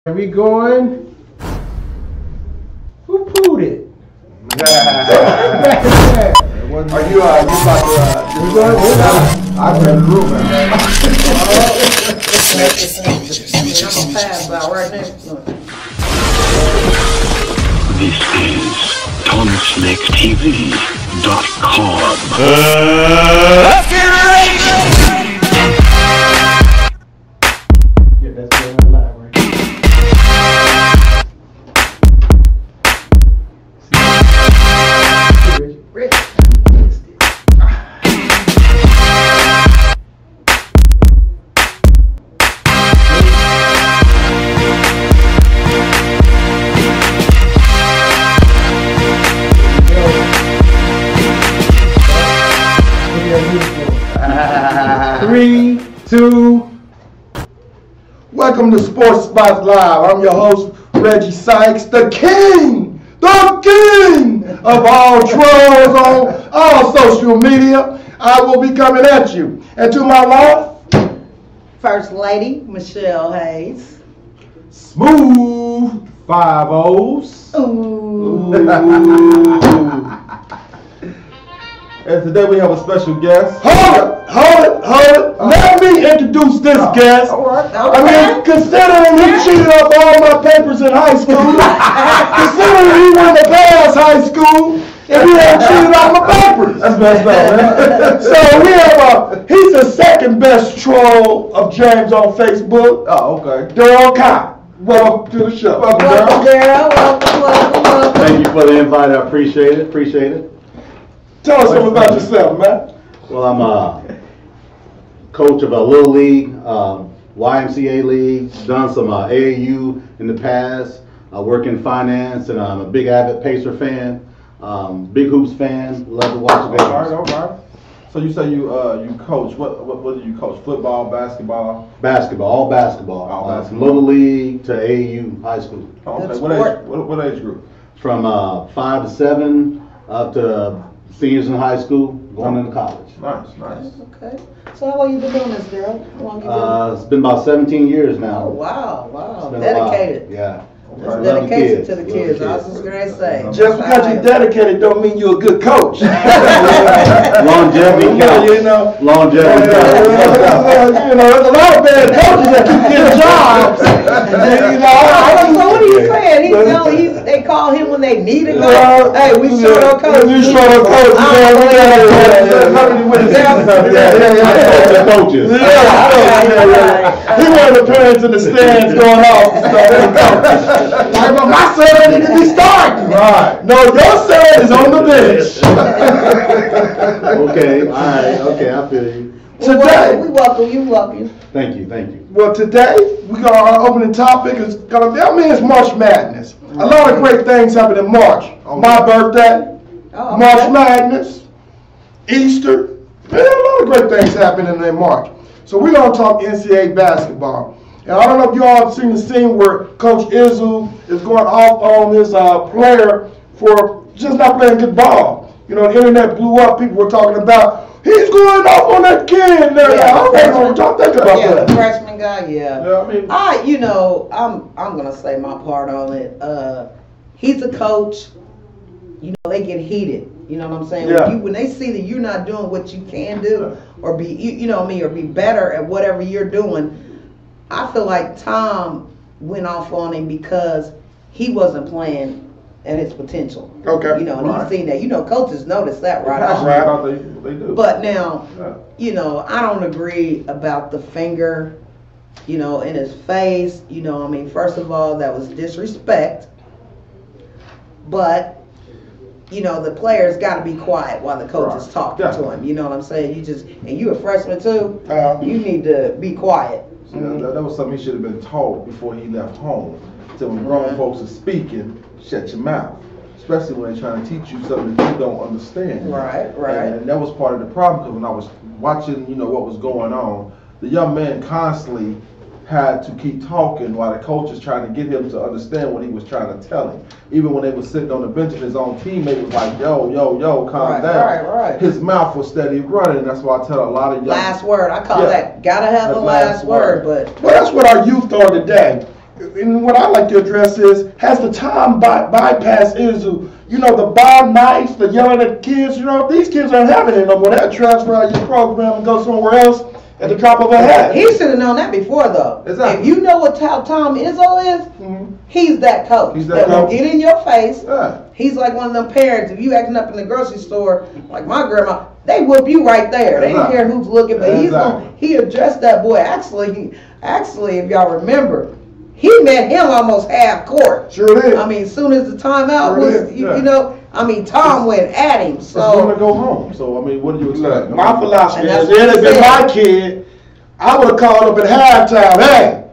Are we going? Who pooed it? Are you about to, I'm in the room, man. This is TomSnakeTV.com. Let's get ready! Yeah, that's going live, right? Rich. Three, two. Welcome to Sports Spots Live. I'm your host, Reggie Sykes, the king of all trolls on all social media. I will be coming at you. And to my left, First Lady Michelle Hayes. Smooth 5-0s. Ooh. and today we have a special guest. Hold it. Let me introduce this guest. All right. I mean, considering he cheated up all my papers in high school, considering he went to pass high school, and he had cheated out my papers. That's messed up, man. So we have he's the second best troll of James on Facebook. Oh, okay. Daryl Cott. Welcome to the show. Welcome, Daryl. Welcome. Thank you for the invite. I appreciate it. Tell us something about yourself, man. Well, I'm a coach of a little league, YMCA league. Done some AAU in the past. I work in finance, and I'm a big avid Pacer fan. Big hoops fan. Love to watch the games. All right. So you say you coach. What do you coach? Football, basketball? Basketball, all basketball. All basketball. From little league to AAU high school. Oh, okay. Good What sport. age? What age group? From 5 to 7 up to seniors in high school, going into college. Nice. Okay. So how long you been doing this, Daryl? How long you been? It's been about 17 years now. Oh, wow. It's been a while. Dedicated. Yeah. Okay. That's Love the dedication kids. to the Love kids. the I was kids. just going to say. Just because you're dedicated don't mean you're a good coach. Longevity counts. You know. Longevity counts. You know, there's a lot of bad coaches that keep getting jobs. You know, So what are you saying? They call him when they need a coach. Hey, we showed our coach. We showed our coach. The coaches. He wanted the parents in the stands going off. Like, but my son needs to be starting. Right. No, your son is on the bench. Okay, all right, okay, I feel you. Today, We welcome you. Thank you. well, today we got our opening topic is gonna be. I mean, it's March Madness. A lot of great things happen in March. My birthday, Oh, March okay. Madness, Easter. Man, a lot of great things happening in March. So we're gonna talk NCAA basketball. And I don't know if you all have seen the scene where Coach Izzo is going off on his player for just not playing good ball. You know, the internet blew up. People were talking about he's going off on that kid. And I don't know what y'all think about Yeah, that. the freshman guy, yeah. Yeah, I mean, I'm gonna say my part on it. He's a coach. You know, they get heated. You know what I'm saying? Yeah. When they see that you're not doing what you can do, or be, you know what I mean, or be better at whatever you're doing. I feel like Tom went off on him because he wasn't playing at his potential. Okay. You know, and Right. he's seen that. You know, coaches notice that right that's off. Right. about they do. But now, Yeah. you know, I don't agree about the finger, you know, in his face. You know, I mean, first of all, that was disrespect. But, you know, the players got to be quiet while the coach is Right. talking to him. You know what I'm saying? And you a freshman too, Uh-huh. you need to be quiet. See, that was something he should have been taught before he left home. So when grown folks are speaking, shut your mouth. Especially when they're trying to teach you something that you don't understand. Right. And that was part of the problem, because when I was watching, you know, what was going on, the young man constantly had to keep talking while the coach is trying to get him to understand what he was trying to tell him. Even when they were sitting on the bench and his own teammate was like, yo, calm Right, down. right. His mouth was steady running. That's why I tell a lot of young Last word. I call Yeah. that. Gotta have That's the last word. But Well, that's what our youth are today. and what I like to address is, has the time bypassed Izzo? You know, the bomb nights, the yelling at kids, you know, these kids aren't having it no more. They'll transfer out your program and go somewhere else at the drop of a hat. He should have known that before, though. Exactly. If you know what Tom Izzo is, he's that coach. He's that will coach. get in your face. Yeah. He's like one of them parents. If you acting up in the grocery store, like my grandma, they whoop you right there. They don't Exactly. care who's looking, but Exactly. he addressed that boy. Actually, if y'all remember, he met him almost half court. Sure did. I mean, as soon as the timeout Sure was, did, yeah. you know, I mean, Tom went at him. It's going to So go home. So, I mean, what do you expect? Look, my philosophy And is, that's what it had he been said. my kid, I would have called up at halftime. Hey,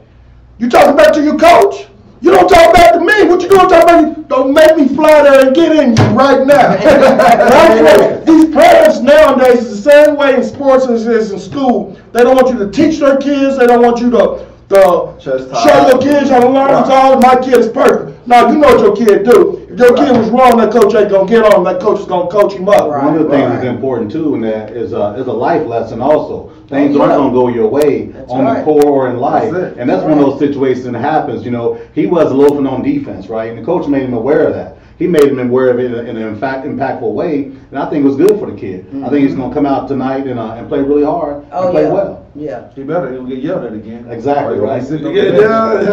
you talking back to your coach? You don't talk back to me. What you gonna talk about? Don't make me fly there and get in you right now. Right? These parents nowadays is the same way in sports as it is in school. They don't want you to teach their kids. They don't want you to Chastise. show your kids how to learn. Right. It's all my kid is perfect. Now you know what your kid do. If your kid was wrong, that coach ain't gonna get on him. That coach is gonna coach him up. Right. One of the things Right. that's important too, and that is a life lesson also. Things Oh, yeah. aren't going to go your way That's on right. the court or in life, That's it. and that's one of those situations that happens. You know, he was loafing on defense, right? And the coach made him aware of that. He made him aware of it in an impactful way, and I think it was good for the kid. I think he's going to come out tonight and play really hard and play well. Yeah. He better. He'll get yelled at again. Exactly, right. He's sitting on Yeah, the bench.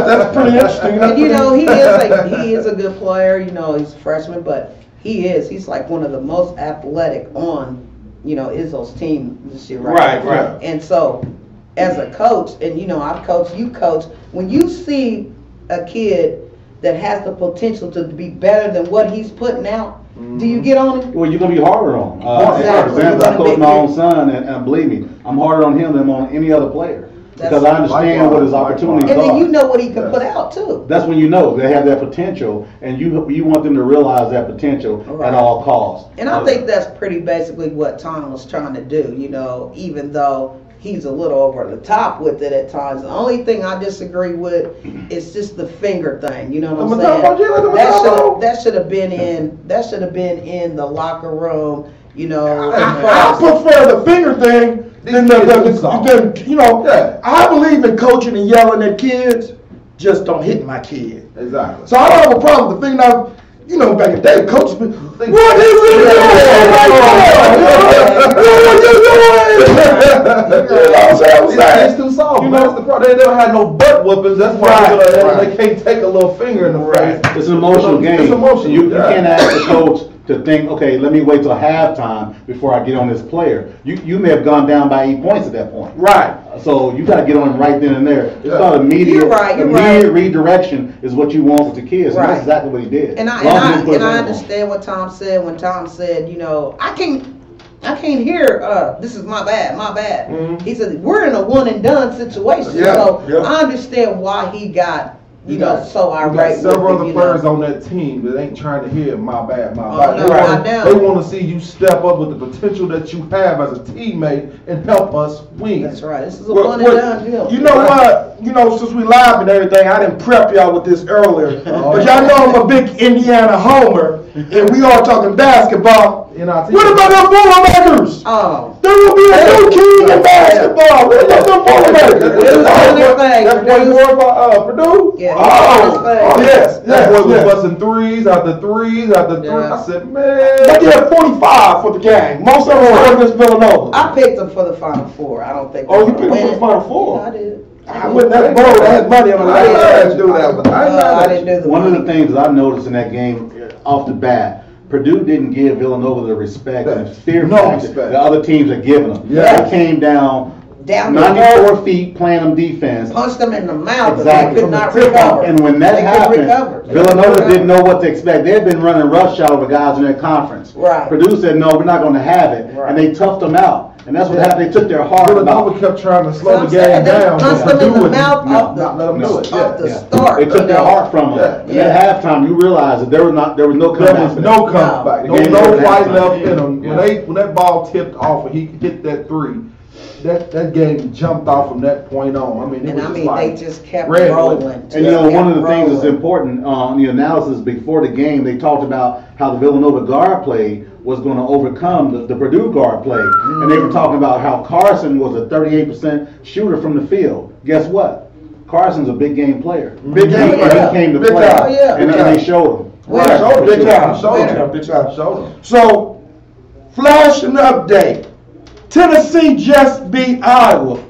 that's pretty interesting. And you know, he is a good player. You know, he's a freshman, but he's like one of the most athletic on, you know, Izzo's team this year, right? Right. And so, as a coach, and you know, I've coached, you coach, when you see a kid that has the potential to be better than what he's putting out, do you get on him? Well, you're going to be harder on him. Exactly. For example, I You're coach gonna my make own son, and believe me, I'm harder on him than on any other player. That's- Because I understand what his opportunities And then are. you know what he can put out too. That's when you know they have that potential, and you want them to realize that potential Right. at all costs. And I think that's pretty basically what Tom was trying to do, you know, even though he's a little over the top with it at times. The only thing I disagree with is just the finger thing, you know what I'm saying? That should have been in the locker room, you know. I prefer the finger thing than you know. Yeah. I believe in coaching and yelling at kids. Just don't hit my kid. Exactly. So I don't have a problem with the finger. Now, you know, back in the day, coaches been, what is it? What you doing? You know what I'm saying? It's too soft. You man. know? That's the problem. They never had no butt whoopings. That's why Right. they can't take a little finger in the face. It's an emotional game. It's emotional. You yeah. can't ask the coach to think, okay, let me wait till halftime before I get on this player. You may have gone down by 8 points at that point. Right. So you got to get on him right then and there. It's Yeah. called immediate, You're right. redirection is what you want with the kids. And Right. that's exactly what he did. And As long as he didn't put I his hand on him. understand what Tom said when Tom said, you know, I can't hear, this is my bad. He said, we're in a one and done situation. Yeah, So yeah. I understand why he got, you know, got- so You irate. got with several it, other you players know. on that team that ain't trying to hear my bad. no, They not wanna- now. They want to see you step up with the potential that you have as a teammate and help us win. That's right. This is a Well, one and done deal. you know what? You know, since we live and everything, I didn't prep y'all with this earlier. But y'all know I'm a big Indiana homer, and we are talking basketball. NIT. What about them Boilermakers? Oh. There will be a new king in basketball. What about them Boilermakers? That boy more about Purdue? Yeah. Oh, yes, That boy was yes. busting threes after threes after threes. Yeah. I said, But they man. had 45 for the game. Most of them were against Villanova. I picked him for the Final Four. I don't think. Oh, you they're picked gonna him for the win it. Final Four? Yeah, I did. I went that bold. I had money on the I ain't line. mad at you do that, but I ain't mad I at didn't you. do the One of money. the things that I noticed in that game off the bat, Purdue didn't give Villanova the respect and fear No factor respect. that other teams are giving them. Yeah. They came down Down the 94 road, feet playing them defense. punched them in the mouth, Exactly. and they could not From the tip off. recover. And when that They couldn't happened, recover. Villanova didn't know what to expect. They had been running roughshod over guys in their conference. Right. Purdue said, no, we're not going to have it. Right. And they toughed them out. And that's what happened. They took their heart Villanova out. kept trying to slow I'm the saying, game they down. punched but them in Purdue the would mouth not let them do it. off the Yeah. start. They took their heart from them. Yeah. And at halftime, you realize that there was no There comeback. was for no them. comeback. No. No, The game no was fight halftime. left in them. Yeah. When that ball tipped off and he hit that three, that game jumped off from that point on. I mean, it And was I just mean, like they just kept red rolling. alert. And you know, one of the things that's rolling. important on the analysis before the game, they talked about how the Villanova guard play was going to overcome the Purdue guard play. And they were talking about how Carson was a 38% shooter from the field. Guess what? Carson's a big game player. Big game player. He came to Big play, time. Oh, yeah. and they showed him. Right. Showed big time. Showed Big time. Showed him. So, flash and update. Tennessee just beat Iowa.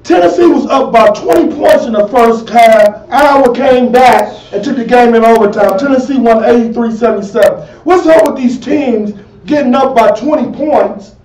Tennessee was up by 20 points in the first half. Iowa came back and took the game in overtime. Tennessee won 83-77. What's up with these teams getting up by 20 points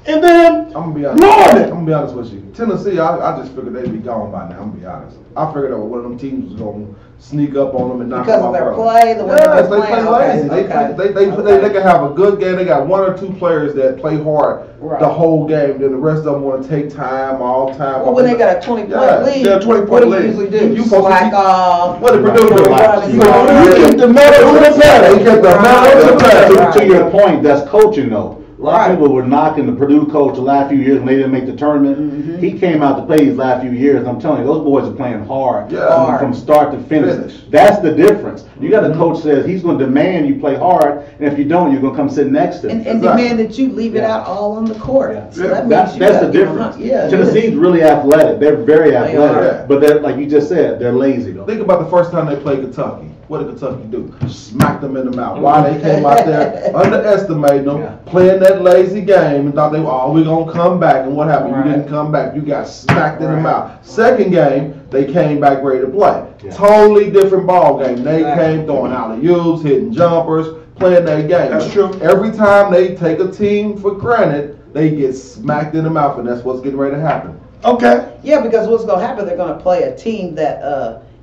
and then I'm gonna be honest. blowing I'm it? gonna be honest with you. Tennessee, I just figured they'd be gone by now. I'm gonna be honest. I figured that one of them teams was gonna sneak up on them and knock Because them of off their early. play, the way Yes, they're they play playing. lazy. Okay. They can have a good game. They got one or two players that play hard Right. the whole game. Then the rest of them want to take time, all time. Well, when they got a 20-point lead, Yeah, 20-point what do you lead. usually do? You supposed to Slack be- off. What did Purdue do? Relax. You get the medal to the pedal. You get the medal to the pedal. To your point, that's coaching though. A lot Right. of people were knocking the Purdue coach the last few years when they didn't make the tournament. Mm-hmm. He came out to play these last few years. I'm telling you, those boys are playing hard, Yeah. from start to finish. Finish. That's the difference. You got a coach says he's going to demand you play hard, and if you don't, you're going to come sit next to him. And demand that you leave it Yeah. out all on the court. Yeah. So that means That's you the gotta give them difference. a- Yeah. Tennessee's really athletic. They're very They athletic, are. but they're like you just said, they're lazy though. Think about the first time they played Kentucky. What did Kentucky do? Smack them in the mouth. Why? They came out there underestimating them, Yeah. playing that lazy game, and thought they were, oh, we're going to come back. And what happened? Right. You didn't come back. You got smacked in the Right. mouth. Second game, they came back ready to play. Yeah. Totally different ball game. They Exactly. came throwing alley-oops, hitting jumpers, playing their game. That's true. Every time they take a team for granted, they get smacked in the mouth, and that's what's getting ready to happen. Okay. Yeah, because what's going to happen, they're going to play a team that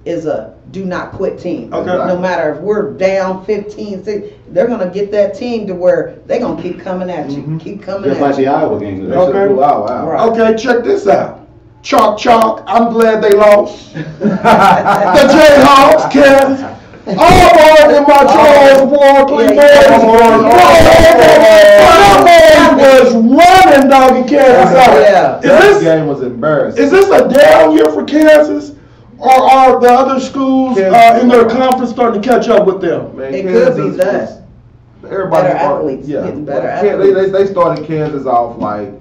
is a do not quit team. Okay. No matter if we're down 15-6, they're going to get that team to where they're going to keep coming at you. Mhm. Keep coming Just at like you. the Iowa game today. Okay. Wow. Right. Okay, check this out. Chalk, chalk. I'm glad they lost. The Jayhawks, Kansas. Auburn in my Charles Barkley boys was running dog in Kansas. Yeah. That Is this game was embarrassing. is this a down year for Kansas, or are the other schools in their conference starting to catch up with them? Man, It could be Kansas that. was- everybody Better started- athletes, Yeah, getting better Well, athletes. They started Kansas off like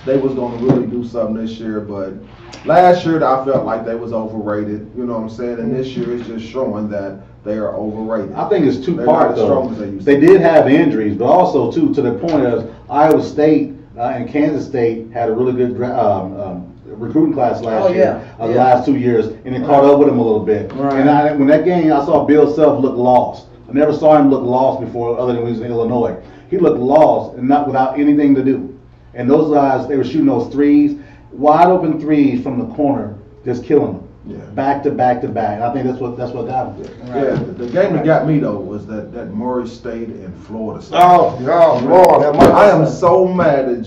they was going to really do something this year, but last year I felt like they was overrated. You know what I'm saying? And this year it's just showing that they are overrated. I think it's two They're parts not as though. strong as they used to They be. did have injuries, but also too to the point of Iowa State and Kansas State had a really good recruiting class last Oh, year, yeah. the Yeah. last 2 years, and it caught up with them a little bit. Right. And when that game, I saw Bill Self look lost. I never saw him look lost before, other than when he was in Illinois. He looked lost and not without anything to do. And those guys, they were shooting those threes, wide open threes from the corner, just killing them. Yeah. Back to back to back. And I think that's what got them. Yeah, the game that got me though was that Murray State and Florida State. Oh Lord, have I am mercy. so mad that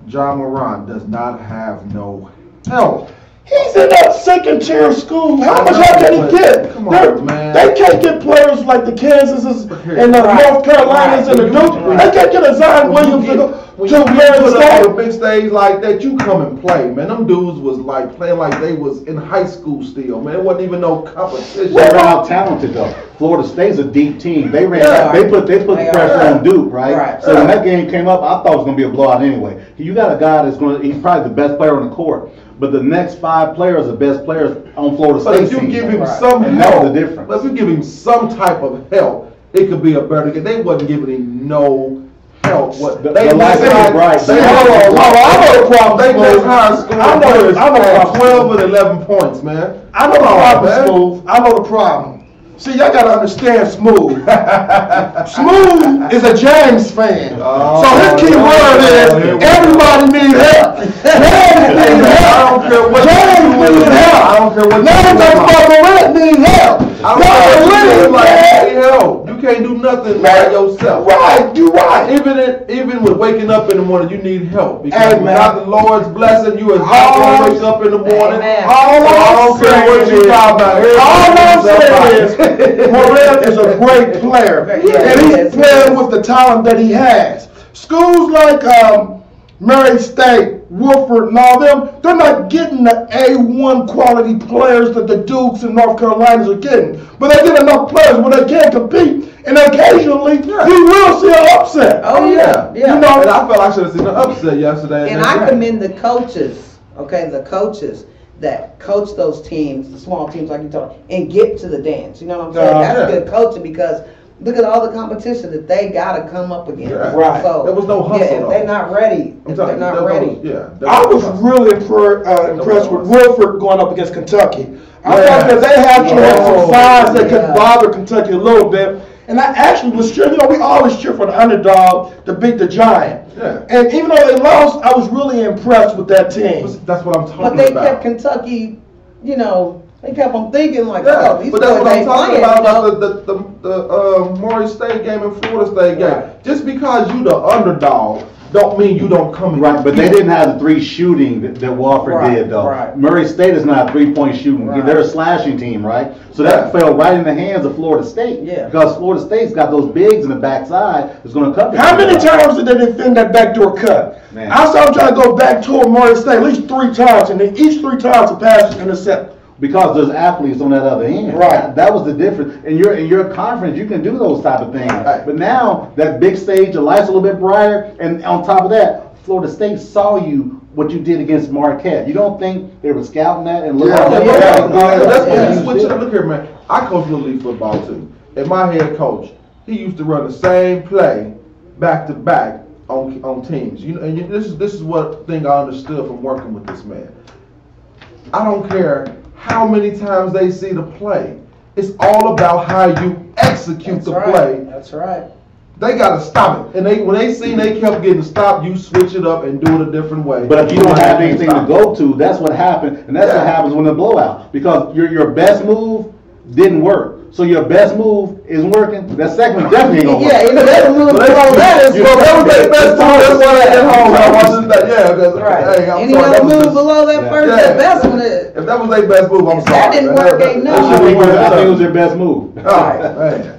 John Moran does not have no help. He's in that second tier school. How much help can he get? Come on, They're- man. They can't get players like the Kansases and the North Carolinas and the Duke. They can't get a Zion Williams to go When to you Murray put up on a State. big stage like that, you come and play, man. Them dudes was like playing like they was in high school still, man. It wasn't even no competition. They're out talented though. Florida State's a deep team. They ran. Yeah. They put the They pressure are. on Duke, right? Right. So when that game came up, I thought it was going to be a blowout anyway. You got a guy that's going. He's probably the best player on the court, but the next 5 players are the best players on Florida But State. if you team. give him Right. some And that help, was the difference. but if you give him some type of help, it could be a better game. They wasn't giving him no help. What The they lights they- were bright. They Hold on, I know the problem. They Smooth. just high school I know players the had problem. 12 and 11 points, man. I know the Come on, problem, man. Smooth. I know the problem. See, y'all gotta understand Smooth. Smooth is a James fan. Oh, So his key word is everybody need help. James need help. I don't care what James you do. need help. I don't care what Now you I'm do. talking about Morant need help. I don't care what you do, Y'all like, really hey, help. You can't do nothing by yourself. Right, you right. Even with waking up in the morning, you need help. Because Hey, man. without the Lord's blessing, you is not going to wake up in the morning. Amen. All So I don't care what you talk about. All I'm saying is, Morant is a great player, Yeah, and he he's is. playing with the talent that he has. Schools like Murray State, Woodford, and all them, they're not getting the A1 quality players that the Dukes and North Carolinas are getting. But they get enough players where they can compete, and occasionally you will see an upset. Oh, yeah. You know, And I felt I should have seen an upset yesterday. in And that I game. commend the coaches, okay, the coaches that coach those teams, the small teams like you told, and get to the dance. You know what I'm saying? That's Yeah. good coaching because look at all the competition that they got to come up against. Yeah. Right. So, There was no hustle, yeah, if though. they're not ready, I'm if telling they're you, not ready. I was really impressed with Wilford going up against Kentucky. I thought that they had some size that could bother Kentucky a little bit. And I actually was cheering. You know, we always cheer for the underdog to beat the giant. Yeah. And even though they lost, I was really impressed with that team. That's what I'm talking But they about. kept Kentucky, you know, they kept them thinking like, Yeah, oh, these but that's boys what I'm ain't talking playing, about you know? the Murray State game and Florida State game. Right. Just because you the underdog, don't mean you don't come and Right, but they didn't have the 3 shooting that Wofford Right, did, though. right. Murray State is not a 3-point shooting. Right. They're a slashing team, right? So that Yeah. fell right in the hands of Florida State. Yeah. Because Florida State's got those bigs in the backside that's going to cover. How many everybody. times did they defend that backdoor cut? Man. I saw them trying to go back toward Murray State at least 3 times, and then each 3 times the pass was intercepted. Because there's athletes on that other end. Right. That was the difference. In your conference, you can do those type of things. Right. But now that big stage, the lights a little bit brighter, and on top of that, Florida State saw you what you did against Marquette. You don't think they were scouting that and looking at That's when Yeah. you switch it up. Look here, man. I coach Little League football too. And my head coach, he used to run the same play back to back on teams. You know, and this is what thing I understood from working with this man. I don't care how many times they see the play. It's all about how you execute the play. That's right. They gotta stop it. And when they seen they kept getting stopped, you switch it up and do it a different way. But if you don't have anything to go to, that's what happened, and that's what Yeah. happens when the blowout. Because your best move didn't work. So your best move isn't working. That second one definitely ain't gonna work. Yeah, you know, that move below that is Well, that was their best move. That's why they at home. I wasn't that. Yeah, because right. hey, I'm Any sorry. other That was move just- below that Yeah. first, Yeah. the best one is. If that was their best move, I'm If sorry. that didn't work, ain't that nothing. I think should've it was their best move. Oh, man.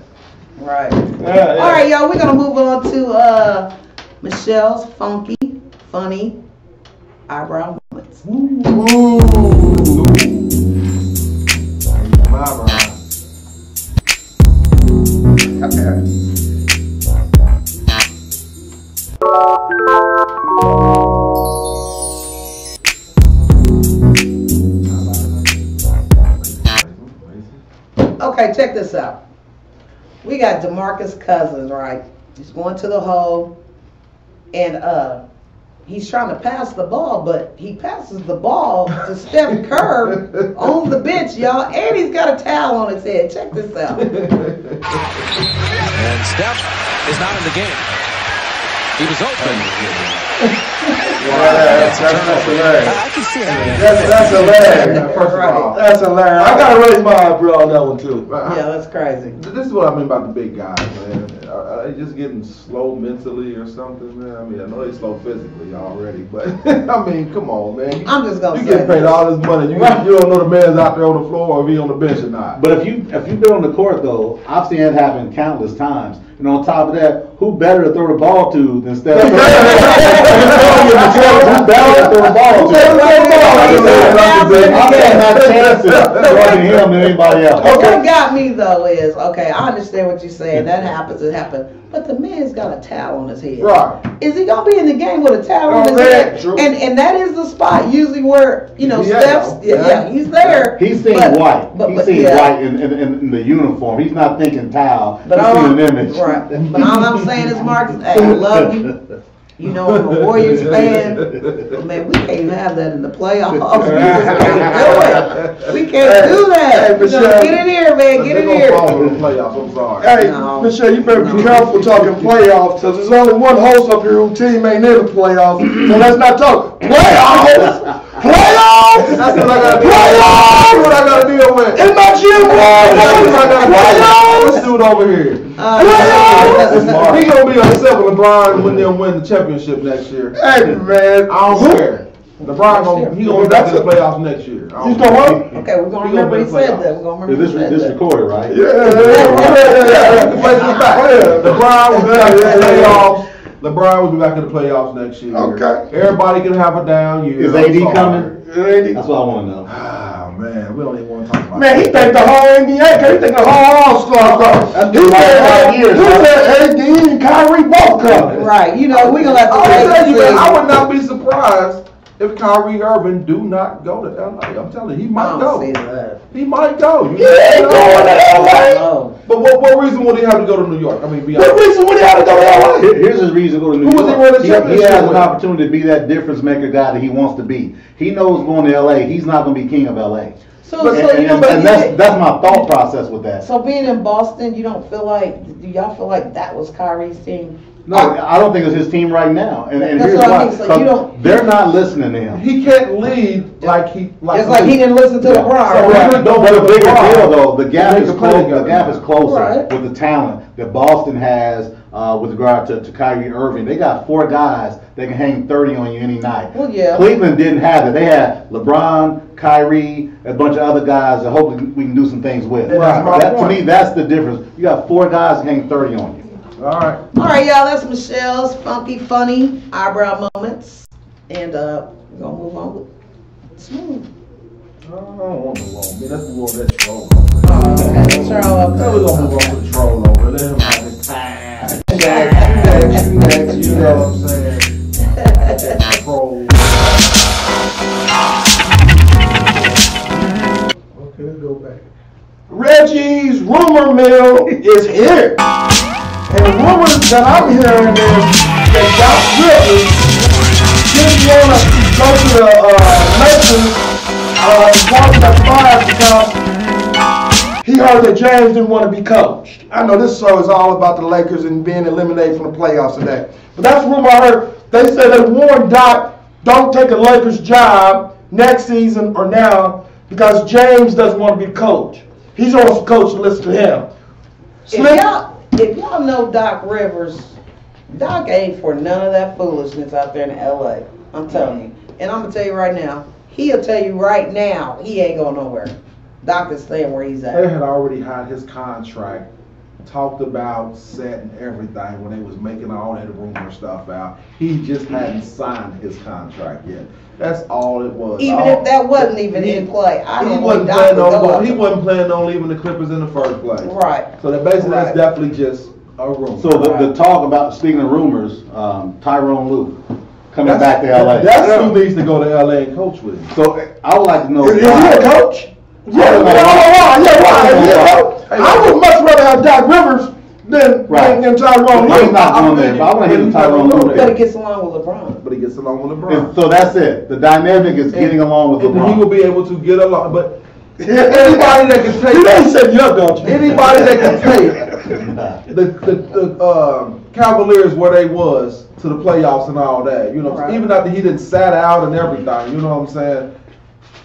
Right. Yeah. All right, y'all, we're going to move on to Michelle's funny eyebrow moments. Ooh. My mind. Okay, check this out. We got DeMarcus Cousins, right? He's going to the hole, and he's trying to pass the ball, but he passes the ball to Steph Curry on the bench, y'all, and he's got a towel on his head. Check this out. And Steph is not in the game. He was open. That's hilarious. I can see how That's hilarious. First of all, That's hilarious. I gotta raise my eyebrow on that one too. Yeah, that's crazy. This is what I mean about the big guys, man. Are they just getting slow mentally or something, man? I mean, I know they slow physically already, but I mean, come on, man. I'm just gonna You say get paid this. all this money. You don't know the man's out there on the floor or if he on the bench or not. But if you've been on the court though, I've seen it happen countless times. And on top of that, who better to throw the ball to than Steph Curry? Who better to throw the ball to? I'm taking my chances throwing him than anybody else. What got me though is, okay, I understand what you're saying. That happens, it happened. But the man's got a towel on his head. Right. Is he gonna be in the game with a towel on his man, head? true. And that is the spot usually where, you know, Yeah, Steph's yeah. he's there. He's seeing But- white. but- He's but, seeing yeah. white in the uniform. He's not thinking towel. But He's all seeing an I'm, image. right. But all I'm saying is, Marcus, hey, I love you. You know, I'm a Warriors fan. But man, we can't have that in the playoffs. We just can't do it. We can't do that. Hey, You know, Michelle. get in here, man. Get in They here. gonna fall in the playoffs. I'm sorry. Hey, No. Michelle, you better be careful talking playoffs, because there's only one host up here whose team ain't in the playoffs. So let's not talk playoffs. Playoffs. That's what I gotta deal with. Playoffs. That's what I gotta deal with. In my gym, That's what I gotta deal with. playoffs. This dude over here. Playoffs. He gonna be upset when LeBron when them win the championship next year. Hey, man. I don't care. LeBron gonna be back to the playoffs next year. I don't He's gonna care. what? Okay, we're gonna He gonna remember he be said playoffs. that. We're gonna remember Is he said this that. recorded, right? The place is back. LeBron will be back in the playoffs. LeBron will be back in the playoffs next year. Okay. Everybody can have a down year. Is I'm AD sorry. coming? Man, That's what I want to know. Ah man, we don't even want to talk about he think the whole NBA, cause he think the whole All-Star. He said AD and Kyrie both coming. Right, you know, we're gonna have to I wait tell and you, man, I see. would not be surprised if Kyrie Irving do not go to LA. I'm telling you, he I might don't go. see that. He might go. He ain't going to LA. No. But what reason would he have to go to New York? I mean, be What honest. reason would he have to go to LA? Here's his reason to go to New Who was he York. winning the He championship has with? an opportunity to be that difference maker guy that he wants to be. He knows going to LA, he's not going to be king of LA. So And, you know, and that's my thought process with that. so being in Boston, you don't feel like, do y'all feel like that was Kyrie's team? No, I don't think it's his team right now, and That's here's what I why. mean, so 'Cause you don't- they're not listening to him. He can't lead like he like. Just like he didn't listen to Yeah. LeBron. So right? he No, but a bigger deal though, the gap They is can play close. together The gap now. is closer Right. with the talent that Boston has with regard to Kyrie Irving. They got 4 guys that can hang 30 on you any night. Well, yeah. Cleveland didn't have it. They had LeBron, Kyrie, a bunch of other guys that hopefully we can do some things with. And that's my To point. me, that's the difference. You got 4 guys that hang 30 on you. All right. All right, y'all, that's Michelle's funky, funny eyebrow moments. And we're going to move on with Smooth. I don't want to move on. Man, let's move on to that troll. Okay, Charles, Now we're gonna move on to the troll over. Let him have his time. Next, you know what I'm saying? Troll. Okay, let's go back. Reggie's rumor mill is here. And the rumors that I'm hearing is that Doc Rivers didn't want to go to the Lakers and because he heard that James didn't want to be coached. I know this show is all about the Lakers and being eliminated from the playoffs today. But that's the rumor I heard. They said they warned Doc, don't take a Lakers job next season or now because James doesn't want to be coach. He's wants the coach to listen to him. if y'all know Doc Rivers, Doc ain't for none of that foolishness out there in LA. I'm telling you. And I'm going to tell you right now, he'll tell you right now he ain't going nowhere. Doc is staying where he's They at. had already had his contract talked about, set, and everything when they was making all that rumor stuff out. He just hadn't signed his contract yet. That's all it was. Even if that wasn't even in play, I He don't wasn't think Doc planning would on go going, out he there. wasn't planning on leaving the Clippers in the first place. Right. So that basically Right. that's definitely just a rumor. So the talk about, speaking of rumors, Tyrone Lue coming back to LA. That's who needs to go to LA and coach with him. So I would like to know. Is he a coach? Yeah, why? I would much rather have Doc Rivers than Tyrone He's Lue. not going there, but I want to hear the Tyrone Lue. But he gets along with LeBron. But he gets along with LeBron. And so that's it. The dynamic is getting along with And he will LeBron. be able to get along. But anybody that can take You know he said you up, don't you? anybody that can take the Cavaliers where they was to the playoffs and all that, you know, Right. even after he didn't sat out and everything, you know what I'm saying?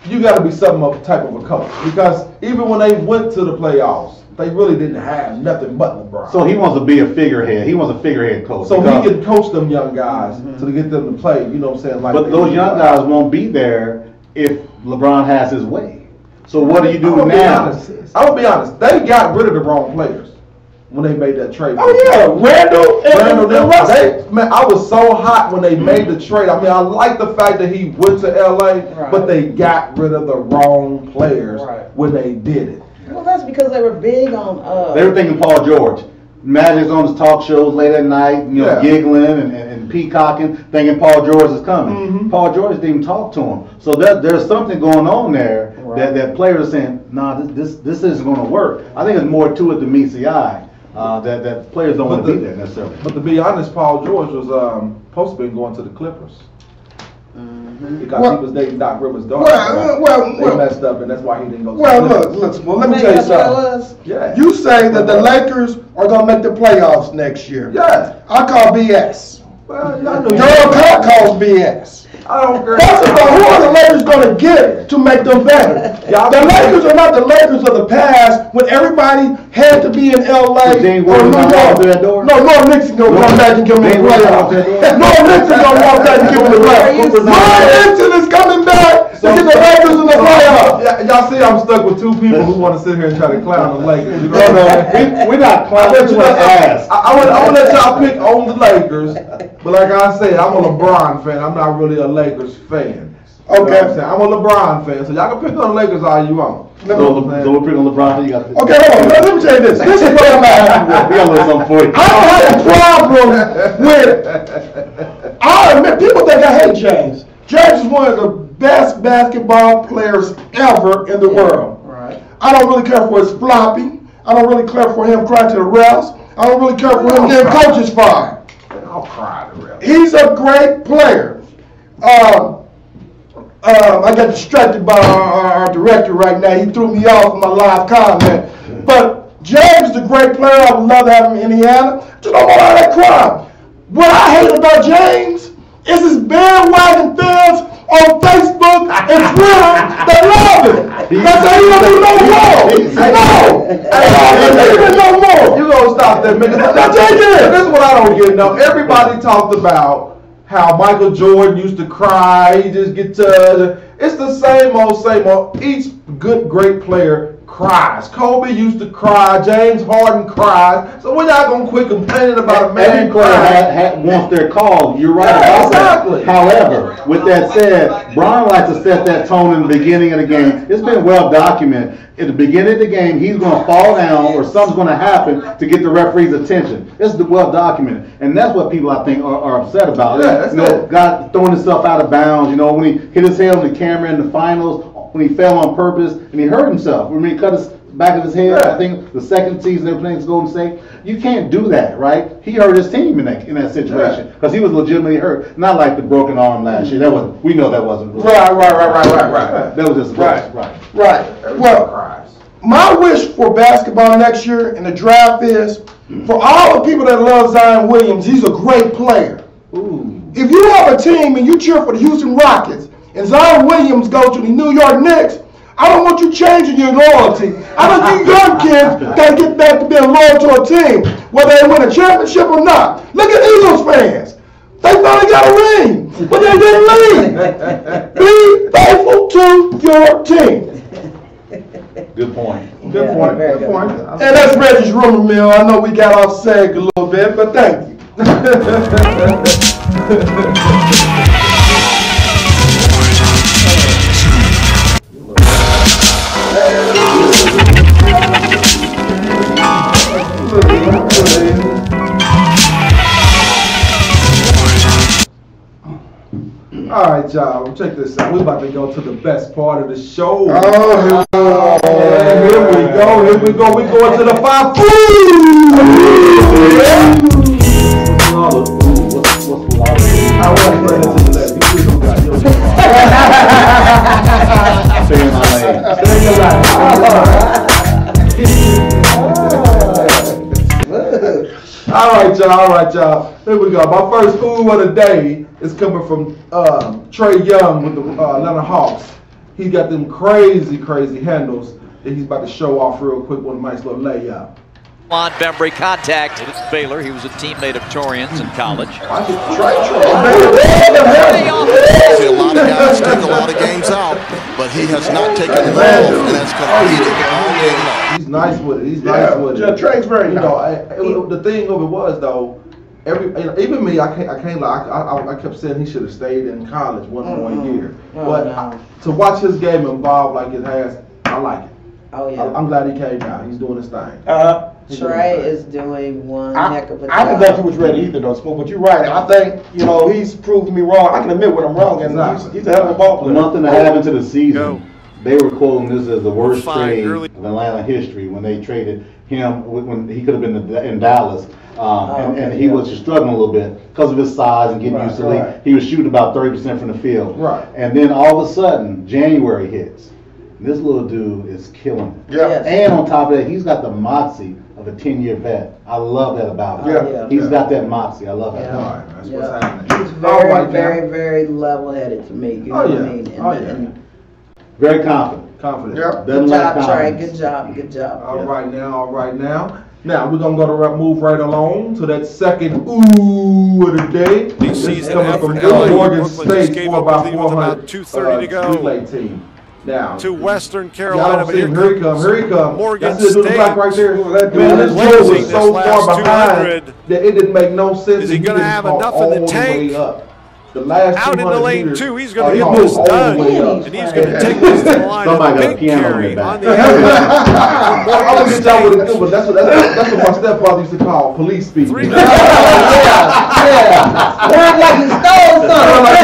You got to be some type of a coach because even when they went to the playoffs, they really didn't have nothing but LeBron. So he wants to be a figurehead. He wants a figurehead coach. So Because- he can coach them young guys to get them to play. You know what I'm saying? Like, But those young guys won't be there if LeBron has his way. So what do you do I'm gonna be now? honest. I'm gonna be honest. They got rid of the wrong players when they made that trade. Oh yeah, Randall Randall, and Russell. man, I was so hot when they made the trade. I mean, I like the fact that he went to LA, Right. but they got rid of the wrong players Right. when they did it. Well, that's because they were big on They were thinking Paul George. Magic's on his talk shows late at night, you know, Yeah. giggling and peacocking, thinking Paul George is coming. Mhm. Paul George didn't even talk to him. So there's something going on there that players are saying, nah, this isn't going to work. I think there's more to it than meets the eye. That players don't want to be there necessarily. But to be honest, Paul George was supposed to be going to the Clippers because he was dating Doc Rivers' daughter. They messed up, and that's why he didn't go. To Well, the Clippers. look, let me tell you something. Yeah. You say that the Lakers are gonna make the playoffs next year. Yeah. I call BS. Well, y'all know Gerald Clark calls BS. I don't care. First of all, who are the Lakers going to get to make them better? The Lakers are not the Lakers of the past when everybody had to be in LA So James or Worthy New not walk York. through that door? No, Norm Nixon going to come back and give them the James Worthy walk playoffs. through that door? Norm Nixon going to walk back and give them the playoffs. Norm Nixon is coming back to get the Lakers in the playoffs. Y'all see, I'm stuck with two people who want to sit here and try to clown the Lakers. You know No, what I'm no, saying? we're not clowning. We want to ask. I want to let y'all pick on the Lakers, but like I said, I'm a LeBron fan. I'm not really a Lakers fan. You know Okay. what I'm saying? I'm a LeBron fan, so y'all can pick on the Lakers all you want. So we're picking on LeBron. You got the, Okay, hold on. Let me tell you this. This is what I'm happy with. we got a little something for you. I have a problem with, I admit, people think I hate James. James is one of the best basketball players ever in the world. Right. I don't really care for his flopping. I don't really care for him crying to the refs. I don't really care for him getting coaches fired. I'll cry to the refs. He's a great player. I got distracted by our director right now. He threw me off in my live comment. But James is a great player. I would love to have him in Indiana. Just don't want all that crime. What I hate about James is his bandwagon fans on Facebook and Twitter that love him. That's how you don't do no more. No more. You gonna stop that, man? This is what I don't get. Now, everybody talked about how Michael Jordan used to cry. He just get to. It's the same old. Each good, great player cries. Kobe used to cry. James Harden cries. So when y'all gonna quit complaining about a man crying? Wants their call. You're right about exactly. that. However, with that said, Bron likes to set that tone in the beginning of the game. It's been well documented. At the beginning of the game, he's going to fall down or something's going to happen to get the referee's attention. It's well documented. And that's what people, I think, are upset about. Yeah, God throwing himself out of bounds. When he hit his head on the camera in the finals, when he fell on purpose, and he hurt himself. When he cut his back of his head, I think the second season they were playing against Golden State. You can't do that, right? He hurt his team in that situation because he was legitimately hurt. Not like the broken arm last year. We know that wasn't real. Right. That was just Right. Well, my wish for basketball next year in the draft is for all the people that love Zion Williams. He's a great player. Ooh. If you have a team and you cheer for the Houston Rockets and Zion Williams goes to the New York Knicks, I don't want you changing your loyalty. I don't think young kids got to get back to being loyal to a team, whether they win a championship or not. Look at Eagles fans. They finally got a ring, but they didn't leave. Be faithful to your team. Good point. Good point. Very Good good. point. And that's Reggie's rumor mill. I know we got off sag a little bit, but thank you. All right, y'all. Check this out. We're about to go to the best part of the show. Oh, Here we go. We're going to the five food. I want to bring it to the left. You please don't got your Stay in my lane. Stay in your line. All right, y'all. Here we go. My first food of the day is coming from Trey Young with the Atlanta Hawks. He got them crazy handles that he's about to show off real quick with a nice little layup. On Bembry contact. It's Baylor. He was a teammate of Torian's in college. Trey. See, a lot of guys take a lot of games out, but he has not taken them off and has competed all game long. He's nice with it. He's nice with it. Trey's very nice. The thing of it was though, even me, I can't lie. I kept saying he should have stayed in college one more year. But to watch his game evolve like it has, I like it. Oh yeah. I'm glad he came out. He's doing his thing. Trey is doing one heck of a job. I didn't think he was ready either, though, Smooth. But you're right. I think he's proved me wrong. I can admit when I'm wrong, and he's a hell of a ball A player. month and a half into the season, they were quoting this as the worst trade of Atlanta history when they traded him when he could have been in Dallas. And he was just struggling a little bit because of his size and getting used to the league. He was shooting about 30% from the field. Right. And then all of a sudden, January hits. This little dude is killing it. Yeah. Yes. And on top of that, he's got the moxie of a 10-year vet. I love that about him. Yeah. He's got that moxie. I love it. All right, that's what's happening. He's very, very, very level-headed to me. You know what I mean? And Very confident. Confident. Yep. Doesn't good like job, Trey. confidence. Good job. All right now. Now we're gonna move right along to that second ooh of the day. This is coming from Oregon State, 4x400 2:30 to go. relay team. Now To Western Carolina, y'all but see him. Here he comes. Morgan That's it, the State. black right there. Man, this Blazing dude was this so last far behind 200. that it didn't make no sense. Is he and gonna didn't have fall enough in the all tank? way up. The last Out in the 200 lane meters, two, he's going to he get moved this all the done, way up. and he's going to take this to the line. Somebody got a Big piano on carry their back. on the I'm gonna get wish I would have done, but that's what my stepfather used to call police speed. Yeah. Run like you stole something.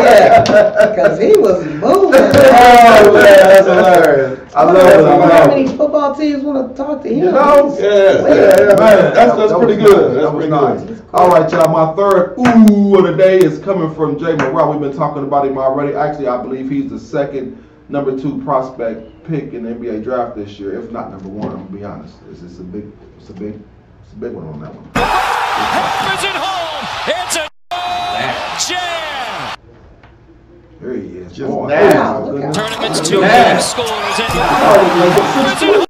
Yeah. Because he was moving. Oh, man, that's hilarious. I love it. How many football teams want to talk to him? You know? Yeah, man. That's pretty good. That's pretty nice. All right, y'all. My third ooh of the day is coming from Jay Morrell. We've been talking about him already. Actually, I believe he's the second number 2 prospect pick in the NBA draft this year, if not number 1. I'm gonna be honest. It's a big one on that one. Hammers it home. It's a jam. There he is. Just Boy, now. Tournament's 2 game scores and hammers it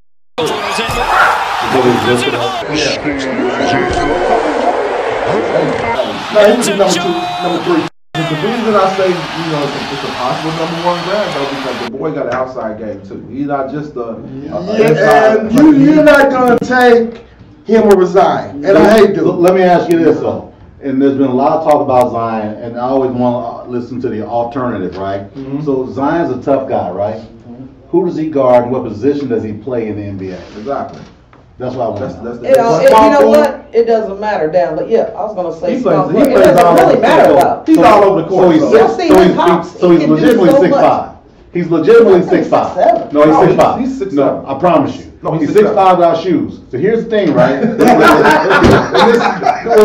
he's number 3. The reason I say, it's a possible number 1 grab, though, because the boy got an outside game, too. He's not just and you're not going to take him or Zion. And I hate to. Let me ask you this, though. And there's been a lot of talk about Zion, and I always want to listen to the alternative, right? Mm-hmm. So Zion's a tough guy, right? Mm-hmm. Who does he guard and what position does he play in the NBA? Exactly. That's what I want to know. You know what? It doesn't matter down. But yeah, I was going to say he plays it doesn't really matter though. He's all over the court. So he's legitimately 6'5". He's legitimately 6'5". No, he's 6'5". He's 6'7". No, I promise you. No, he's 6'5" without shoes. So here's the thing, right? This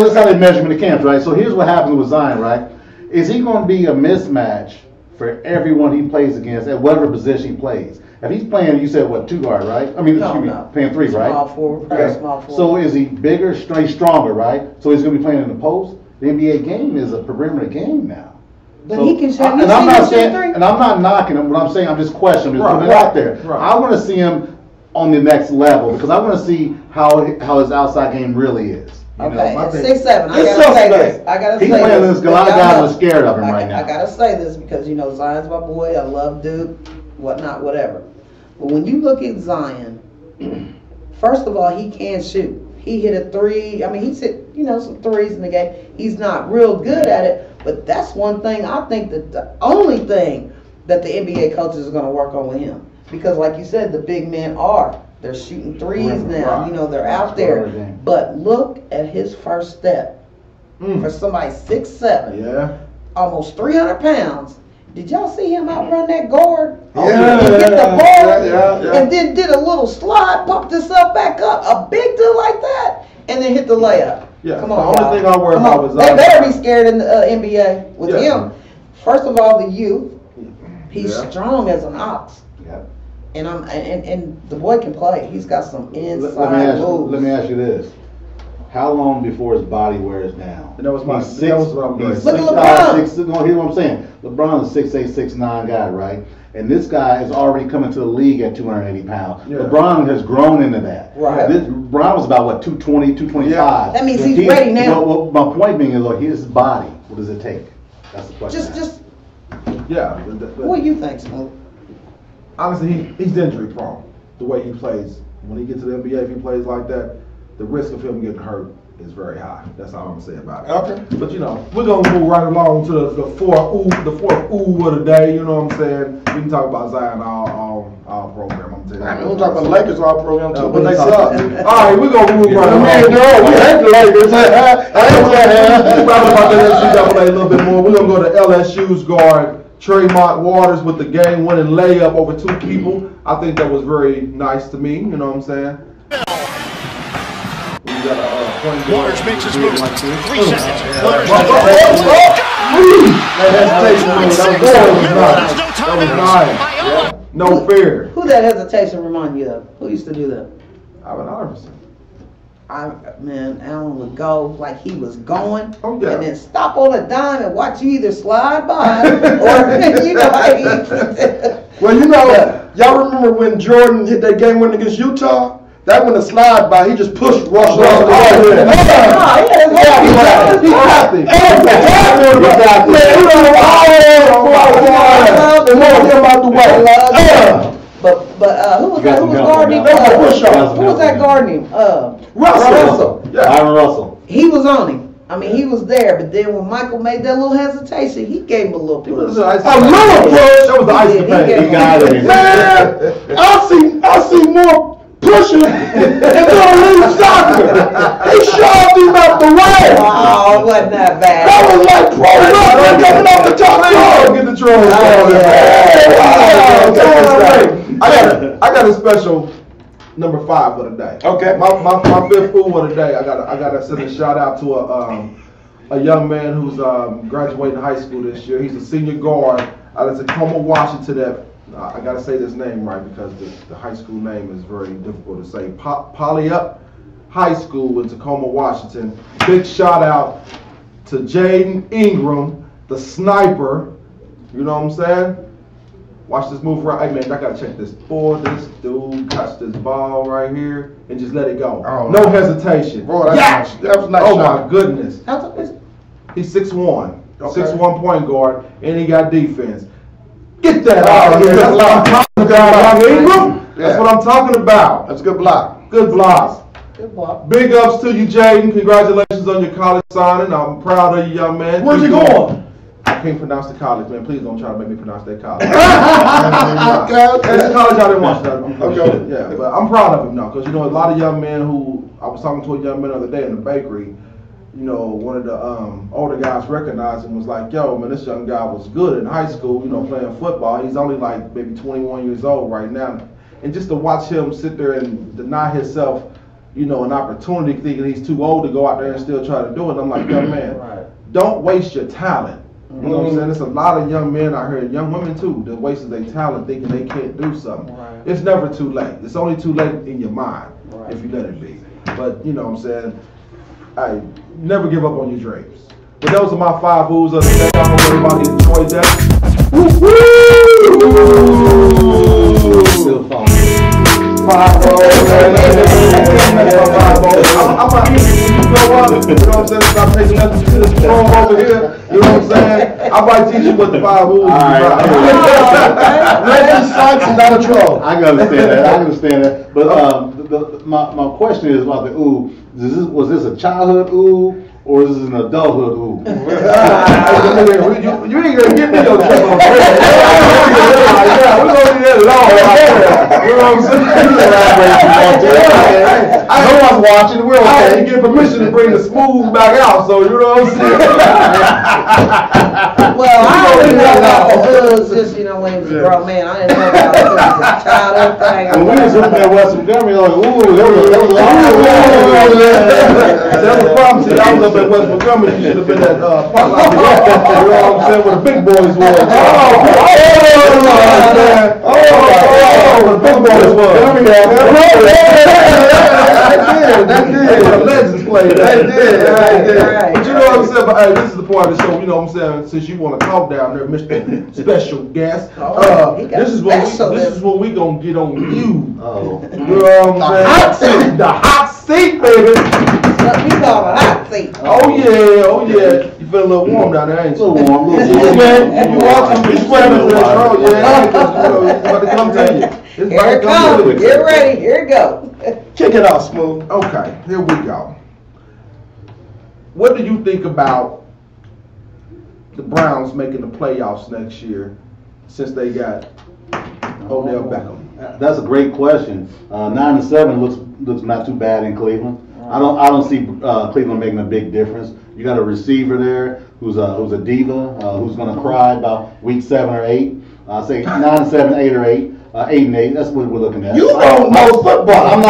is how they measure him in the camps, right? So here's what happens with Zion, right? Is he going to be a mismatch for everyone he plays against at whatever position he plays? If he's playing, you said what, 2 guard, right? I mean, playing 3, right? Small forward, small forward. So is he bigger, stronger, right? So he's going to be playing in the post. The NBA game is a perimeter game now. But he can shoot. And I'm not saying, and I'm not knocking him. What I'm saying, I'm just questioning. I'm just putting it out there. Right. I want to see him on the next level because I want to see how his outside game really is. Okay, at 6'7", I gotta say this. He's playing this. A lot of guys are scared of him right now. I gotta say this because Zion's my boy. I love Duke, whatnot, whatever. But when you look at Zion, first of all, he can shoot. He hit a 3. I mean, he's hit some 3s in the game. He's not real good at it, but that's one thing. I think that the only thing that the NBA coaches are going to work on with him, because like you said, the big men they're shooting 3s now. Right. They're out there. But look at his first step for somebody 6'7", almost 300 pounds. Did y'all see him outrun that guard? Yeah. He hit the ball and then did a little slide, popped himself back up, a big dude like that, and then hit the layup. Yeah. Come on, the only thing I worry about was they better be scared in the NBA with him. First of all, the youth. He's strong as an ox. Yeah. And the boy can play. He's got some inside moves. Let me ask you this. How long before his body wears down? And that was what I'm going to say. Look at LeBron. Here's what I'm saying. LeBron's a 6'8", 6'9" guy, right? And this guy is already coming to the league at 280 pounds. Yeah. LeBron has grown into that. Right. LeBron was about, 220, 225. Yeah. That means he's ready now. Well, my point being is, his body, what does it take? That's the question. What do you think, Smoke? Honestly, he's injury prone. The way he plays. When he gets to the NBA, if he plays like that, the risk of him getting hurt is very high. That's all I'm gonna say about it. Okay. But we're gonna move right along to the fourth ooh of the day. You know what I'm saying? We can talk about Zion all program. I'm telling you. We'll talk about the Lakers all program too, but they suck. All right, we're gonna move right along. We hate the Lakers. We'll talk about the NCAA a little bit more. We're gonna go to LSU's guard Tremont Waters with the game-winning layup over 2 people. I think that was very nice to me. You know what I'm saying? Waters makes his move. 3 seconds. That was nice. No fear. Who that hesitation remind you of? Who used to do that? Allen Iverson. Allen would go like he was going, and then stop on a dime and watch you either slide by or Well, y'all remember when Jordan hit that game winner against Utah? That when the slide by, he just pushed Russ off the way. But who was guarding him? Who was that guarding him? Russell. Byron Russell. He was on him. I mean, he was there, but then when Michael made that little hesitation, he gave him a little push. A little push. That was the ice He capade. got it. Man, I see more pushing and little soccer. He shoved him out the way. Oh, it wasn't that bad. That was like pro wrestling coming off the top rope. Get the trolls I got a special number 5 for the day. Okay. My fifth fool of the day. I gotta send a shout out to a young man who's graduating high school this year. He's a senior guard out of Tacoma, Washington. I gotta say this name right because the high school name is very difficult to say. Polyup High School in Tacoma, Washington. Big shout out to Jaden Ingram, the sniper. You know what I'm saying? Watch this move right. Hey man, I gotta check this. Boy, this dude catch this ball right here and just let it go. Oh, no hesitation. Boy, Yes! that was a nice Oh shot. my goodness. How tall is He's 6'1". Okay. 6'1" point guard, and he got defense. Get that Oh, out of here. yeah, That's what I'm talking about, young Ingram. That's Yeah. what I'm talking about. That's a good block. Good blocks. Good block. Big ups to you, Jaden. Congratulations on your college signing. I'm proud of you, young man. Where's he going? I can't pronounce the college, man. Please don't try to make me pronounce that college. Okay. It's a college out in Washington. Okay. Yeah, but I'm proud of him now because you know a lot of young men who I was talking to a young man the other day in the bakery. You know, one of the older guys recognized him, was like, "Yo, man, this young guy was good in high school. You know, playing football. He's only like maybe 21 years old right now." And just to watch him sit there and deny himself, you know, an opportunity, thinking he's too old to go out there and still try to do it. I'm like, young man, don't waste your talent. You know what I'm saying? There's a lot of young men out here, and young women too, that wastes their talent thinking they can't do something. It's never too late. It's only too late in your mind if you let it be. But you know what I'm saying? Hey, never give up on your dreams. But those are my 5 Oohs of the day. I hope everybody enjoyed that. Woo-hoo! Still falling. 5 Oohs. I'm out here. You know what? You know what I'm saying? Stop taking nothing to this throne over here. You know what I'm saying? I might teach you what the 5 Oohs are. Reggie Sykes is not a troll. I can understand that. I can understand that. But my question is about the ooh. Was this a childhood ooh or is this an adulthood ooh? You ain't gonna get me no trouble. Yeah, we're gonna do that long. You know what I'm saying? No one's watching. We're I had to okay. get permission to bring the smooth back out, so you know what I'm saying? Well, I already know about the hoods, just, you know, when he was a grown man. I didn't know about it. It was a childhood thing. When we was looking at West Montgomery, like, ooh, that was That's the problem. See, I was up at West Montgomery. You should have been at Potluck. You know what I'm saying? Where the big boys was. Where the big boys was. That did. Where the legends played. That did. But you know what I'm saying? But hey, this is the part of the show. You know what I'm saying? Since you want to talk down there, Mr. Special Guest, this is what we gonna get on you. Oh. You know what I'm saying? The hot seat, baby. We call it a hot seat. Oh yeah. You feel a little warm down there, ain't you? A little warm, You want to be sweating, bro? Yeah, because you know it's about to come to you. It's Here it comes. Get ready. Here it goes. Kick it off, Smooth. Okay, here we go. What do you think about the Browns making the playoffs next year since they got Odell Beckham? That's a great question. 9-7 looks not too bad in Cleveland. I don't see Cleveland making a big difference. You got a receiver there who's a diva who's going to cry about week 7 or 8. I say 9-7, 8 or 8. 8-8. That's what we're looking at. You don't know football. I'm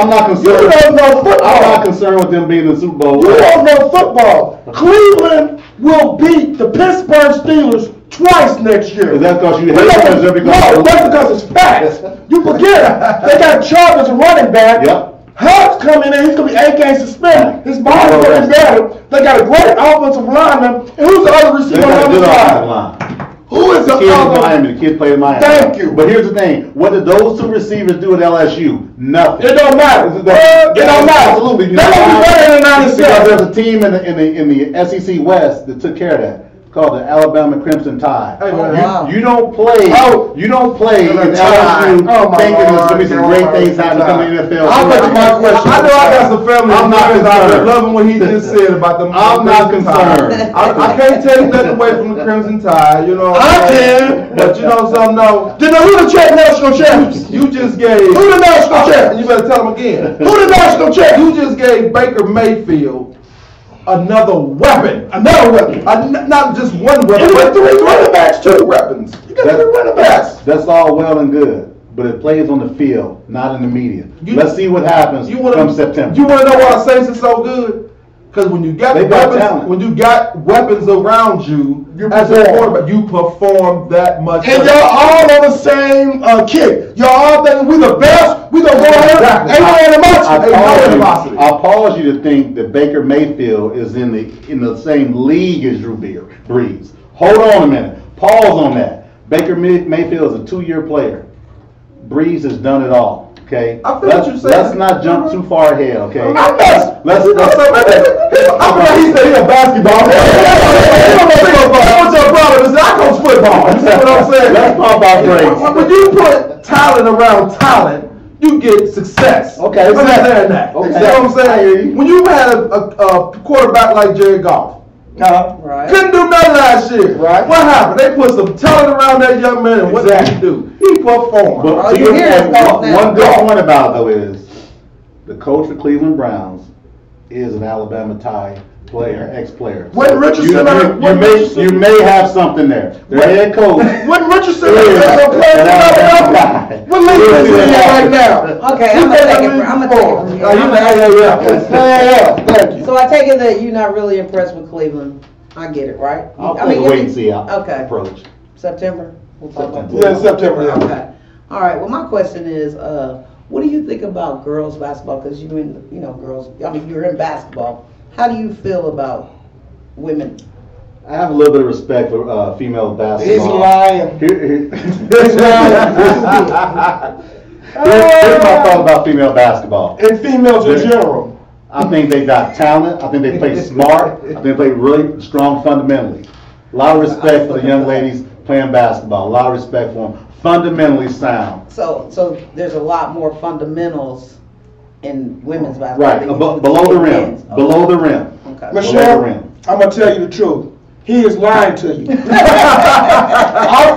not concerned. You don't know football. I'm not concerned with them being in the Super Bowl. You don't know football. Cleveland will beat the Pittsburgh Steelers twice next year. Is that because you hate them? No, that's because it's facts. You forget it. They got Chargers running back. Yep. Hunt's coming in. He's going to be 8 games suspended. His body's getting better. They got a great offensive lineman. And who's the other They receiver got a on the good offensive side? line. Who is the Kid in other? Miami. The kid played in Miami. Thank you. But here's the thing. What did those 2 receivers do at LSU? Nothing. It don't matter. It don't matter. Absolutely. They're going to be better than Because 97. there's a team in the SEC West that took care of that. called the Alabama Crimson Tide. Hey, man. Wow. You don't play. You don't play in LSU thinking there's gonna be some great things happening coming in the NFL. I'll bet you my question. I know I got some family. I'm not concerned. Loving what he just said about them. I'm not concerned. I can't take nothing away from the Crimson Tide. You know. I can. But you know something? No. Who the national champions? You just gave. Who the national champions? You better tell them again. Who the national champions? You just gave Baker Mayfield another weapon. Another weapon. Not just one weapon. You got 3 running backs, 2 weapons. You got 3 running backs. That's all well and good, but it plays on the field, not in the media. Let's see what happens come September. You want to know why Saints is so good? Because when you got weapons around you as a quarterback, you perform that much. And y'all all on the same kick. Y'all all thinking we the best. We gonna go ahead. I'll pause you to think that Baker Mayfield is in the same league as Drew Brees. Hold on a minute. Pause on that. Baker Mayfield is a 2-year player. Brees has done it all. Okay, let's not jump too far ahead. Okay, I'm like he said he a basketball. What's your problem? I coach football. You see what I'm saying? Let's pump our brakes. When you put talent around talent, you get success. Okay, understand that. Okay. You know what I'm saying? When you had a quarterback like Jared Goff. Right. Couldn't do nothing last year. Right. What happened? They put some talent around that young man, and what did he do? He performed. But to your point, one good point about it, though, is the coach for Cleveland Browns is an Alabama Tide player, ex-player. When Richardson, you may have something there. Their head coach. When Richardson is a player, what league is he in right now? Okay, I'm gonna take it from Thank you. So I take it that you're not really impressed with Cleveland. I get it, right? I'll wait and see approach. September? We'll talk about Yeah, September. Yeah. Okay. All right. Well, my question is, what do you think about girls basketball? Because you're in, girls. I mean, you're in basketball. How do you feel about women? I have a little bit of respect for female basketball. He's lying. Here's my thought about female basketball. And females in general. I think they got talent. I think they play smart. I think they play really strong fundamentally. A lot of respect for the young ladies playing basketball. A lot of respect for them. Fundamentally sound. So there's a lot more fundamentals in women's basketball. Right, below the rim. Okay. Below the rim. Okay. Michelle, I'm going to tell you the truth. He is lying to you. I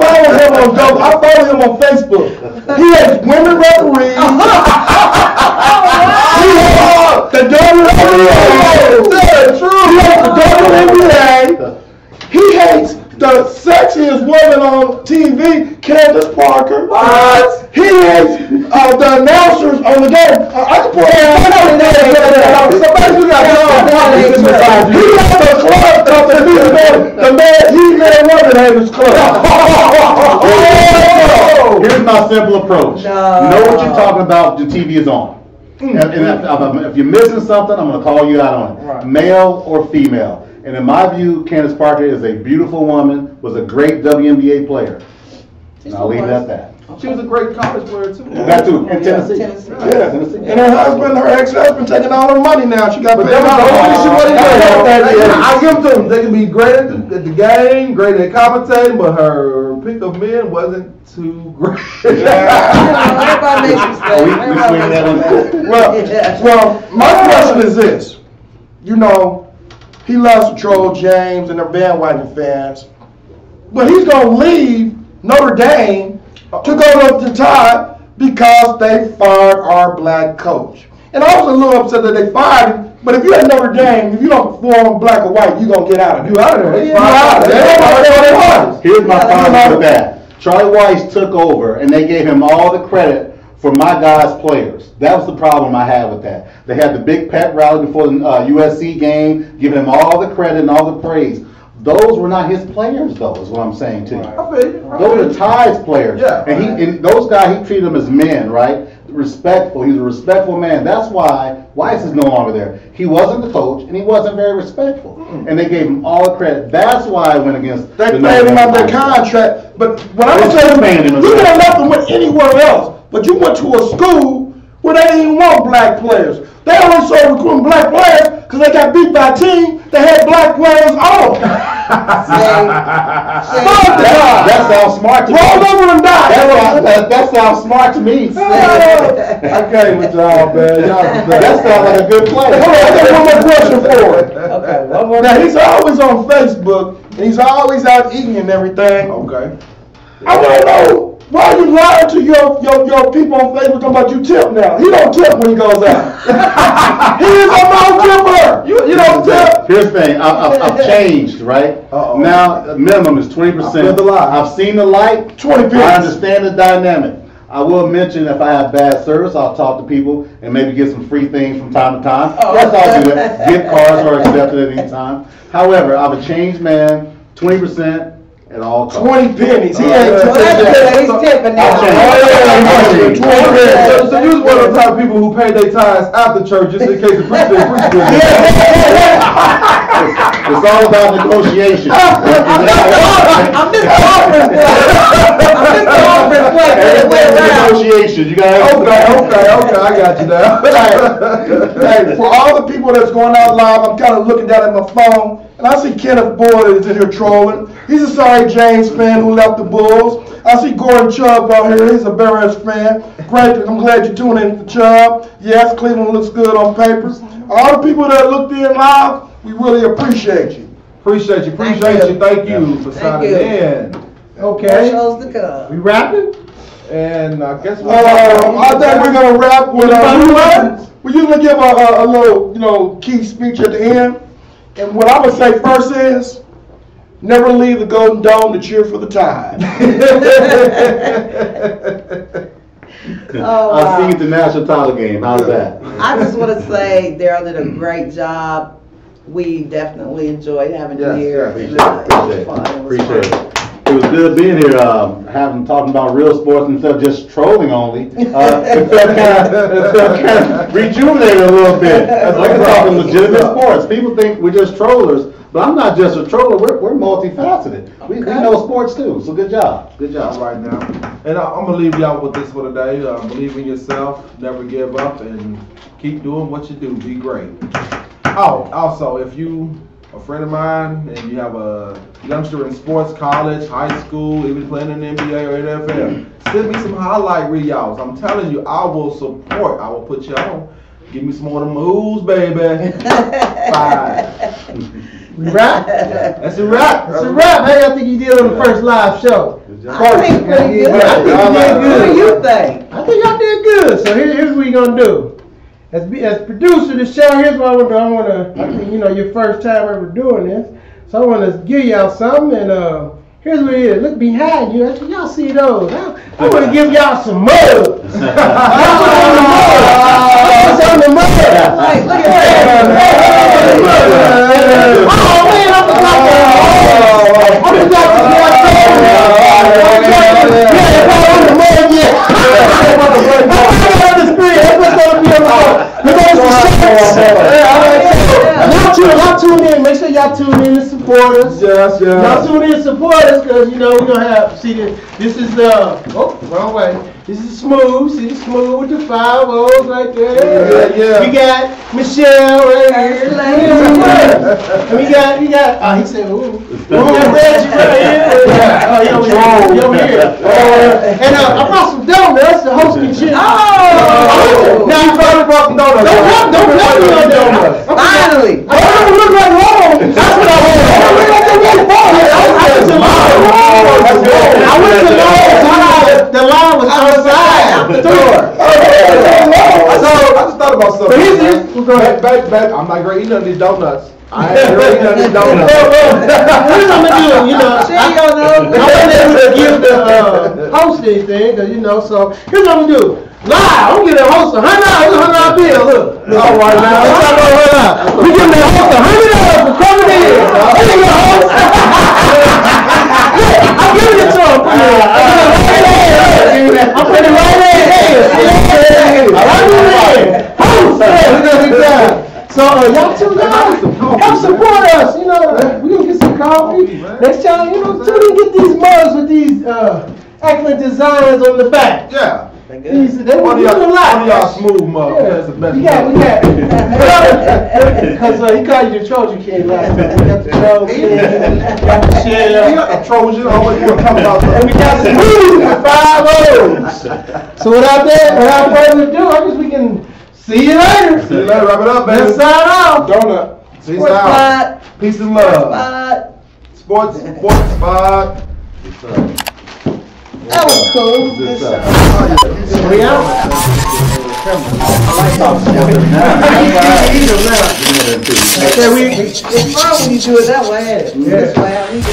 follow him on Facebook. He has women referees. He has the WNBA. He hates the sexiest woman on TV, Candace Parker. What? He hates the announcers on the game. I can put somebody you got He has the club called the Man Woman Haters Club. Here's my simple approach. You know what you're talking about, the TV is on. And if you're missing something, I'm going to call you out on it. Right. Male or female. And in my view, Candace Parker is a beautiful woman, was a great WNBA player. And I'll leave it at that. She was a great college player, too. That too, in Tennessee. Yeah. Tennessee. And her ex-husband, taking all her money now. She got paid. I give them to them. They can be great at the game, great at commentating, but her pick of men wasn't too great. Everybody makes mistakes. Well, my question is this. He loves to troll James and the bandwagon fans, but he's going to leave Notre Dame to go to the Tide because they fired our black coach. And I was a little upset that they fired him, but if you're at Notre Dame, if you don't perform black or white, you're going to get out of there. You out of there. Here's my problem with that. Charlie Weiss took over, and they gave him all the credit for my guys' players. That was the problem I had with that. They had the big pep rally before the USC game, giving him all the credit and all the praise. Those were not his players, though, is what I'm saying to you. Those are Tide's players. Yeah. And those guys, he treated them as men, right? Respectful. He's a respectful man. That's why Weiss is no longer there. He wasn't the coach, and he wasn't very respectful. And they gave him all the credit. That's why I went against. They paid him out their contract. But when I was saying, you could have left him with anywhere else. But you went to a school where they didn't even want black players. They only started recruiting black players because they got beat by a team that had black players on. That sounds smart to me. Roll over and die. That sounds smart to me. I can't with y'all, man. That sounds like a good play. Hold on, I got one more question for him. Okay, one more. Now, he's always on Facebook, and he's always out eating and everything. Okay. I want to know, why you lying to your people on Facebook talking about you tip now? He don't tip when he goes out. He is a no-tipper. You don't tip. Here's the thing. I've changed, right? Uh-oh. Now, the minimum is 20%. I feel the lie. I've seen the light. 20 I pennies. understand the dynamic. I will mention if I have bad service, I'll talk to people and maybe get some free things from time to time. That's all I do. Gift cards are accepted at any time. However, I'm a changed man, 20% at all costs. 20 pennies. He ain't Well, that's good. He's tipping now. So you was one of the type of people who pay their tithes after church just in case the preacher didn't preach good. It's all about negotiation. I'm just offering Negotiation. You got Okay, I got you now. Hey, for all the people that's going out live, I'm kind of looking down at my phone, and I see Kenneth Boyd is in here trolling. He's a sorry James fan who left the Bulls. I see Gordon Chubb out here. He's a Bears fan. Great. I'm glad you're tuning in for Chubb. Yes, Cleveland looks good on paper. All the people that looked in live, we really appreciate you. Appreciate you. Thank you for signing in. Okay. Shows the cup. We rapping? And I guess I think we're gonna wrap with we usually give a little key speech at the end, and what I would say first is never leave the Golden Dome to cheer for the Tide. I've seen the national title game. How's that? I just want to say Daryl did a great job. We definitely enjoyed having you here. Appreciate it. It was good being here, talking about real sports instead of just trolling only. It felt kind of rejuvenated a little bit. Like talking legitimate sports. People think we're just trollers, but I'm not just a troller. We're multifaceted. We know sports too. So good job. Good job. All right now. And I'm gonna leave y'all with this for today. Believe in yourself. Never give up, and keep doing what you do. Be great. Oh, also, if you a friend of mine and you have a youngster in sports, college, high school, even playing in the NBA or NFL, send me some highlight reels. I'm telling you, I will support. I will put you on. Give me some more of them moves, baby. 5. We rap? That's a wrap. That's a wrap. How y'all think you did on the first live show? I think pretty good. I think you did good. What do you think? I think y'all did good. So here's what you're gonna do. As producer of the show, here's what I want to do. I think your first time ever doing this, so I want to give y'all something. And here's what it is. Look behind you. Y'all see those? I want to give y'all some mud. What's on the mud? Like, look at that. Oh man, I forgot Y'all tune in. Make sure y'all tune in to support us. Yes. Y'all tune in to support us because we're gonna have. See this is wrong way. This is Smooth. See the Smooth with the 5 O's right there. Yeah. We got Michelle right here. And we got. He said, ooh. We got Reggie right here. He over here. And I brought some donuts to host and shit. Oh! Now you probably brought some donuts. Don't tell me no donuts. Finally! I don't look like wrong. That's what I want. I went to Lowe's. The line was outside the door. I just thought about something. Babe, I'm not gonna eat none of these donuts. I ain't gonna eat none of these donuts. Here's what I'm gonna do. She ain't gonna know. I wasn't able to give the host anything, cause so here's what I'm gonna do. Live, I'm giving the host $100. It's a $100 bill. Look. All right, now. We giving the host $100 for coming in. There you go, host. I'm giving it to him. I'm putting it right there. Host. So y'all help support us. We gonna get some coffee. Next time, tune in, get these mugs with these excellent designs on the back. Yeah. They He said, they One were of doing a lot. y'all smooth mother. That's the best. We got. Because he called you the Trojan King last time. We got the Trojan King. Got the Shell. A Trojan, always want to come about that. And we got Smooth with 5 O's. So without further ado, I guess we can see you later. See you later. Wrap it up, baby. Let's sign off. Donut. Peace Sports out. Spot. Peace and love. Sports Spot. That was cool. Good stuff. We out. It's fun when you do it that way, ain't it? This way, how we do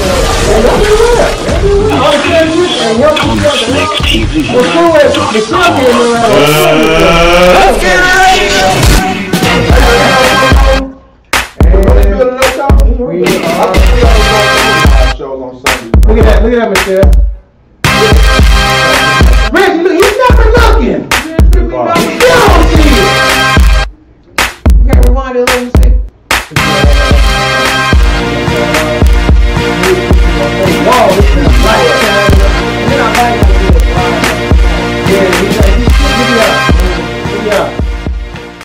Look at that, Michelle. Reggie, look, he's never looking. You don't see it. You gotta rewind it a little.